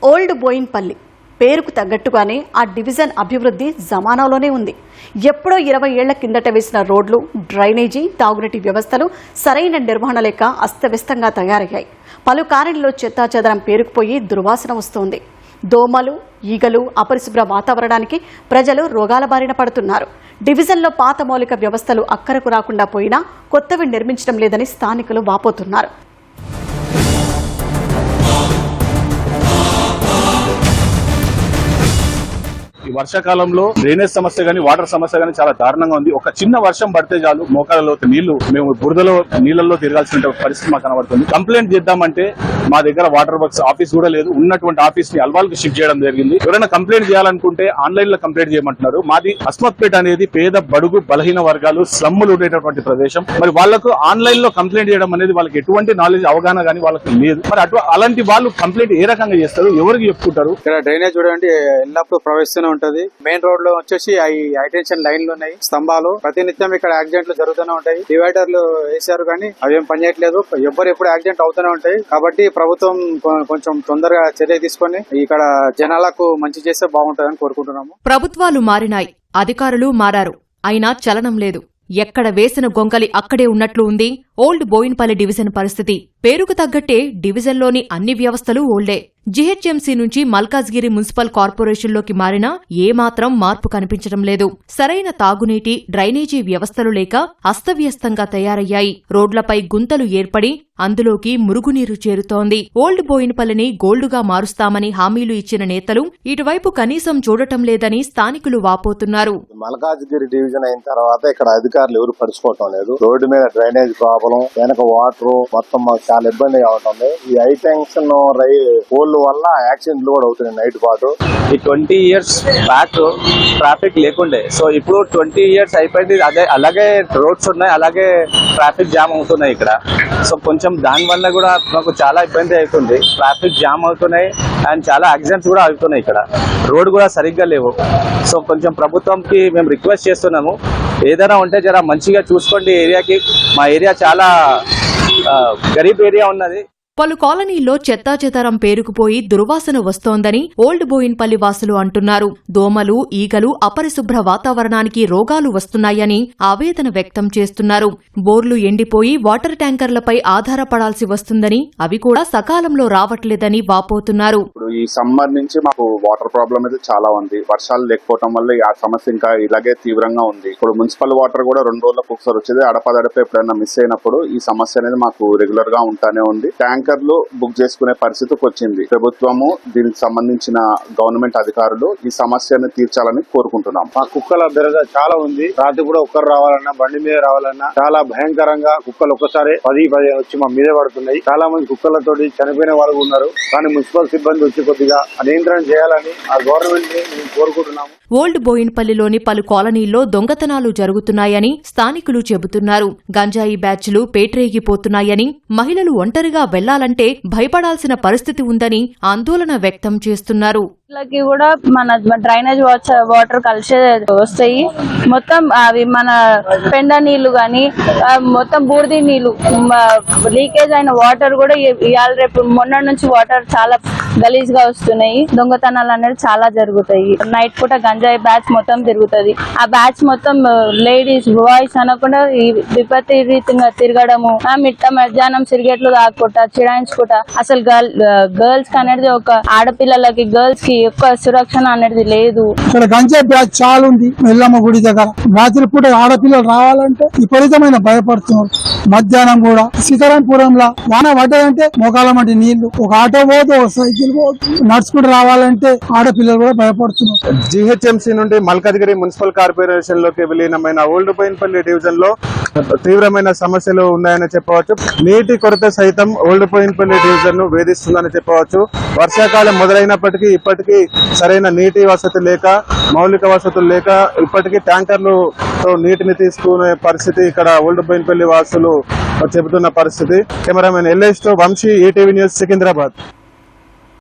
Old Boinpally పేరుకు తగ్గట్టుగానే ఆ డివిజన్ అభివృద్ధి జమానాలోనే ఉంది. ఎప్పుడో 20 ఏళ్ల కిందట వేసిన రోడ్లు, డ్రైనేజీ, తాగునీటి వ్యవస్థలు సరైన నిర్వహణ లేక అస్తవ్యస్తంగా తయారయ్యాయి. పలు కాలనీల్లో చెత్తాచెదరం పేరుకుపోయి దుర్వాసన వస్తోంది. దోమలు, ఈగలు, అపరిశుభ్ర వాతావరణానికి ప్రజలు రోగాల బారిన పడుతున్నారు. డివిజన్లో పాత మౌలిక వ్యవస్థలు అక్కరకు రాకుండా పోయినా కొత్తవి నిర్మించడం లేదని స్థానికులు వాపోతున్నారు. ఈ వర్షాకాలంలో డ్రైనేజ్ సమస్య గానీ వాటర్ సమస్య గానీ చాలా దారుణంగా ఉంది. ఒక చిన్న వర్షం పడితే చాలు మోకాళ్ళలో నీళ్లు, మేము బురదలో నీళ్లలో తిరగాల్సిన పరిస్థితి మాకు కనబడుతుంది. కంప్లైంట్ చేద్దామంటే మా దగ్గర వాటర్ వర్క్స్ ఆఫీస్ కూడా లేదు. ఉన్నటువంటి ఆఫీస్ ని అల్వాల్కి షిఫ్ట్ చేయడం జరిగింది. ఎవరైనా కంప్లైంట్ చేయాలనుకుంటే ఆన్లైన్ లో కంప్లైంట్ చేయమంటున్నారు. మాది అస్మత్పేట అనేది పేద బడుగు బలహీన వర్గాలు స్లమ్ములు ఉండేటటువంటి ప్రదేశం. మరి వాళ్లకు ఆన్లైన్ లో కంప్లైంట్ చేయడం అనేది వాళ్ళకి ఎటువంటి నాలెడ్జ్ అవగాహన గానీ వాళ్ళకి లేదు. మరి అలాంటి వాళ్ళు కంప్లైంట్ ఏ రకంగా చేస్తారు, ఎవరికి చెప్పుకుంటారు? ఇక్కడ డ్రైనేజ్ చూడండి ఎల్లప్పుడూ ప్రవహిస్తూనే ఉంటది. మెయిన్ రోడ్ లో వచ్చేసి హైటెన్షన్ లైన్లు ఉన్నాయి, స్తంభాలు. ప్రతినిత్యం ఇక్కడ యాక్సిడెంట్లు జరుగుతూనే ఉంటాయి. డివైడర్లు వేశారు కానీ అవి ఏం పనిచేయట్లేదు. ఎప్పుడు యాక్సిడెంట్ అవుతూనే ఉంటాయి. కాబట్టి ప్రభుత్వం కొంచెం తొందరగా చర్య తీసుకొని ఇక్కడ జనాలకు మంచి చేస్తే బాగుంటుందని కోరుకుంటున్నాము. ప్రభుత్వాలు మారినాయి, అధికారులు మారారు, అయినా చలనం లేదు. ఎక్కడ వేసిన గొంగలి అక్కడే ఉన్నట్లు ఉంది ఓల్డ్ బోయిన్పల్లి డివిజన్ పరిస్థితి. పేరుకు తగ్గట్టే డివిజన్లోని అన్ని వ్యవస్థలు ఓల్డే. జీహెచ్ఎంసీ నుంచి మల్కాజ్గిరి మున్సిపల్ కార్పొరేషన్లోకి మారినా ఏమాత్రం మార్పు కనిపించడం లేదు. సరైన తాగునీటి, డ్రైనేజీ వ్యవస్థలు లేక అస్తవ్యస్తంగా తయారయ్యాయి. రోడ్లపై గుంతలు ఏర్పడి అందులోకి మురుగునీరు చేరుతోంది. ఓల్డ్ బోయిన్పల్లిని గోల్డుగా మారుస్తామని హామీలు ఇచ్చిన నేతలు ఇటువైపు కనీసం చూడటం లేదని స్థానికులు వాపోతున్నారు. మల్కాజ్గిరి డివిజన్ అయిన తర్వాత ఇక్కడ అధికారులు ఎవరు పడుచుకోవటం లేదు. రోడ్డు మీద డ్రైనేజ్ ప్రాబ్లం, వెనక వాటర్, మొత్తం మాకు చాలా ఇబ్బందిగా ఉంటుంది. ఈ హైటెన్షన్ పోల్ వల్ల యాక్సిడెంట్లు కూడా అవుతున్నాయి నైట్ పాటు. ఈ 20 years బ్యాక్ ట్రాఫిక్ లేకుండే, సో ఇప్పుడు 20 years అయిపోయింది. అలాగే రోడ్స్ ఉన్నాయి, అలాగే ట్రాఫిక్ జామ్ అవుతున్నాయి ఇక్కడ. సో కొంచెం దాని వల్ల కూడా మాకు చాలా ఇబ్బంది అవుతుంది. ట్రాఫిక్ జామ్ అవుతున్నాయి అండ్ చాలా యాక్సిడెంట్స్ కూడా అవుతున్నాయి. ఇక్కడ రోడ్ కూడా సరిగ్గా లేవు. సో కొంచెం ప్రభుత్వంకి మేము రిక్వెస్ట్ చేస్తున్నాము, ఏదైనా ఉంటే జర మంచిగా చూసుకోండి ఏరియాకి. మా ఏరియా చాలా గరీబ్ ఏరియా ఉన్నది. పలు కాలనీల్లో చెత్తాచెదారం పేరుకుపోయి దుర్వాసన వస్తోందని ఓల్డ్ బోయిన్పల్లి వాసులు అంటున్నారు. దోమలు, ఈగలు, అపరిశుభ్ర వాతావరణానికి రోగాలు వస్తున్నాయని ఆవేదన వ్యక్తం చేస్తున్నారు. బోర్లు ఎండిపోయి వాటర్ ట్యాంకర్లపై ఆధారపడాల్సి వస్తుందని, అవి కూడా సకాలంలో రావట్లేదని వాపోతున్నారు. ఇప్పుడు ఈ సమ్మర్ నుంచి మాకు వాటర్ ప్రాబ్లం అయితే చాలా ఉంది. వర్షాలు లేకపోవడం వల్ల ఆ సమస్య ఇంకా ఇలాగే తీవ్రంగా ఉంది. ఇప్పుడు మున్సిపల్ వాటర్ కూడా 2 రోజులకు ఒకసారి వచ్చేది. అడపదడప ఎప్పుడైనా మిస్ అయినప్పుడు ఈ సమస్య అనేది మాకు రెగ్యులర్ గా ఉంటానే ఉంది. ట్యాంకర్లు బుక్ చేసుకునే పరిస్థితికి వచ్చింది. ప్రభుత్వము దీనికి సంబంధించిన గవర్నమెంట్ అధికారులు ఈ సమస్యను తీర్చాలని కోరుకుంటున్నాం. మా కుక్కల బెరద చాలా ఉంది. రాత్రి కూడా ఒక్కరు రావాలన్నా, బండి మీద రావాలన్నా చాలా భయంకరంగా కుక్కలు ఒక్కసారి 10-15 వచ్చి మా మీద పడుతున్నాయి. చాలా మంది కుక్కలతోటి చనిపోయిన వాళ్ళు ఉన్నారు. కానీ మున్సిపల్ సిబ్బంది వచ్చి కొద్దిగా నియంత్రణ చేయాలని ఆ గవర్నమెంట్ ని మేము కోరుకుంటున్నాము. ఓల్డ్ బోయిన్పల్లిలోని పలు కాలనీల్లో దొంగతనాలు జరుగుతున్నాయని స్థానికులు చెబుతున్నారు. గంజాయి బ్యాచ్లు పేట్రేగిపోతున్నాయని, మహిళలు ఒంటరిగా వెళ్లాలంటే భయపడాల్సిన పరిస్థితి ఉందని ఆందోళన వ్యక్తం చేస్తున్నారు. కూడా మన డ్రైనేజ్ వాటర్ కలిసే వస్తాయి. మొత్తం అవి మన పెండ నీళ్లు గాని, మొత్తం బూర్ది నీళ్లు, లీకేజ్ అయిన వాటర్ కూడా ఇవాళ రేపు మొన్న నుంచి వాటర్ చాలా గలీజ్ గా వస్తున్నాయి. దొంగతనాలు అనేది చాలా జరుగుతాయి. నైట్ పూట గంజాయి బ్యాచ్ మొత్తం తిరుగుతుంది. ఆ బ్యాచ్ మొత్తం లేడీస్, బాయ్స్ అనకుండా విపత్తి రీతిగా తిరగడము, మిట్ట మధ్యాహ్నం సిగరెట్లు తాగుకుంటా, చిడాయించుకుంటా. అసలు గర్ల్స్ కి అనేది, ఒక ఆడపిల్లలకి గర్ల్స్ కి ఎక్కువ సురక్షణ అనేది లేదు. ఇక్కడ గంజాయి బ్యాచ్ చాలా ఉంది. ఎల్లమ్మ గుడి దగ్గర రాత్రి పూట ఆడపిల్లలు రావాలంటే విపరీతమైన భయపడుతున్నారు. మధ్యాహ్నం కూడా సీతారాంపురంలో వాన పడ్డాయంటే మోకాల మట్టి నీళ్లు. ఒక ఆటో పోదు, ఒక సైకిల్ పోదు, నడుచుకుంటూ రావాలంటే ఆడపిల్లలు కూడా భయపడుతున్నారు. జీహెచ్ఎంసీ నుండి మల్కాజ్గిరి మున్సిపల్ కార్పొరేషన్ లోకి విలీనమైన ఓల్డ్ బోయిన్పల్లి డివిజన్ లో తీవ్రమైన సమస్యలు ఉన్నాయని చెప్పవచ్చు. నీటి కొరత సైతం ఓల్డ్ బోయిన్పల్లి డివిజన్ ను వేధిస్తుందని చెప్పవచ్చు. వర్షాకాలం మొదలైనప్పటికీ ఇప్పటికీ సరైన నీటి వసతి లేక, మౌలిక వసతులు లేక ఇప్పటికీ ట్యాంకర్లతో నీటిని తీసుకునే పరిస్థితి ఇక్కడ ఓల్డ్ బోయిన్పల్లి వాసులు చెబుతున్న పరిస్థితి. కెమెరామెన్ ఎల్ఎస్ తో వంశీ, ఈటీవీ న్యూస్, సికింద్రాబాద్.